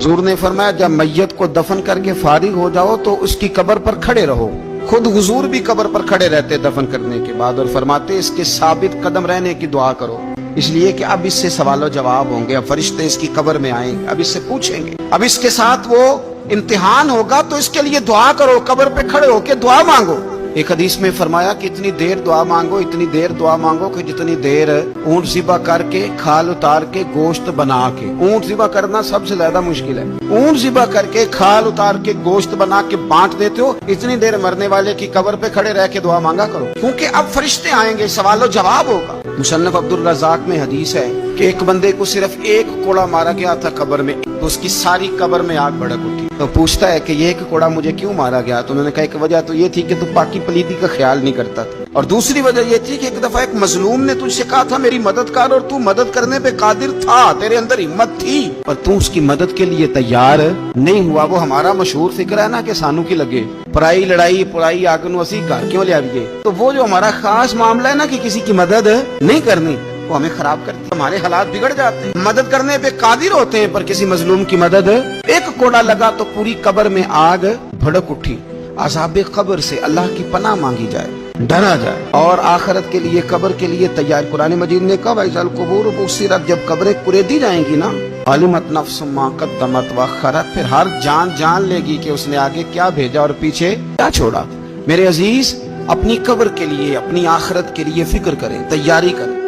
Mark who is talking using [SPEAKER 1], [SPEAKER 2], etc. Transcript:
[SPEAKER 1] हुजूर ने फरमाया जब मैयत को दफन करके फारिग हो जाओ तो उसकी कब्र पर खड़े रहो। खुद हुजूर भी कब्र पर खड़े रहते दफन करने के बाद और फरमाते इसके साबित कदम रहने की दुआ करो, इसलिए कि अब इससे सवालों जवाब होंगे, अब फरिश्ते इसकी कब्र में आएंगे, अब इससे पूछेंगे, अब इसके साथ वो इम्तिहान होगा, तो इसके लिए दुआ करो, कब्र पे खड़े होके दुआ मांगो। एक हदीस में फरमाया कि इतनी देर दुआ मांगो, इतनी देर दुआ मांगो कि जितनी देर ऊंट ज़िबा करके खाल उतार के गोश्त बना के, ऊंट ज़िबा करना सबसे ज्यादा मुश्किल है, ऊंट ज़िबा करके खाल उतार के गोश्त बना के बांट देते हो, इतनी देर मरने वाले की कब्र पे खड़े रह के दुआ मांगा करो, क्योंकि अब फरिश्ते आएंगे, सवालो जवाब होगा। मुसन्नफ अब्दुल रज़ाक में हदीस है कि एक बंदे को सिर्फ एक कोड़ा मारा गया था कब्र में, तो उसकी सारी कब्र में आग भड़क उठी। तो पूछता है कि ये एक कोड़ा मुझे क्यों मारा गया? तो उन्होंने कहा एक वजह तो ये थी कि तू पाकी पलीदी का ख्याल नहीं करता था, और दूसरी वजह ये थी कि एक दफा एक मजलूम ने तुझसे कहा था मेरी मदद कर, और तू मदद करने पे कादिर था, तेरे अंदर हिम्मत थी, पर तू उसकी मदद के लिए तैयार नहीं हुआ। वो हमारा मशहूर फिक्र है ना कि सानू की लगे पराई लड़ाई पुराई आग नू असी घर क्यों ले आइए। तो वो जो हमारा खास मामला है ना कि किसी की मदद नहीं करनी, वो हमें खराब करती है, हमारे हालात बिगड़ जाते हैं। मदद करने पे कादिर होते हैं पर किसी मजलूम की मदद, एक कोड़ा लगा तो पूरी कब्र में आग भड़क उठी। अज़ाब कब्र से अल्लाह की पनाह मांगी जाए, डरा जाए और आखिरत के लिए कब्र के लिए तैयार। कुरान मजीद ने कहा वैज़ल कुबूर बुस्सिरत, जब कब्रें कुरेदी जाएंगी ना, अलिमत नफ्सुम मा क़द्दमत व अख़रत, फिर हर जान जान लेगी कि उसने आगे क्या भेजा और पीछे क्या छोड़ा। मेरे अजीज, अपनी कब्र के लिए अपनी आखिरत के लिए फिक्र करें, तैयारी करें।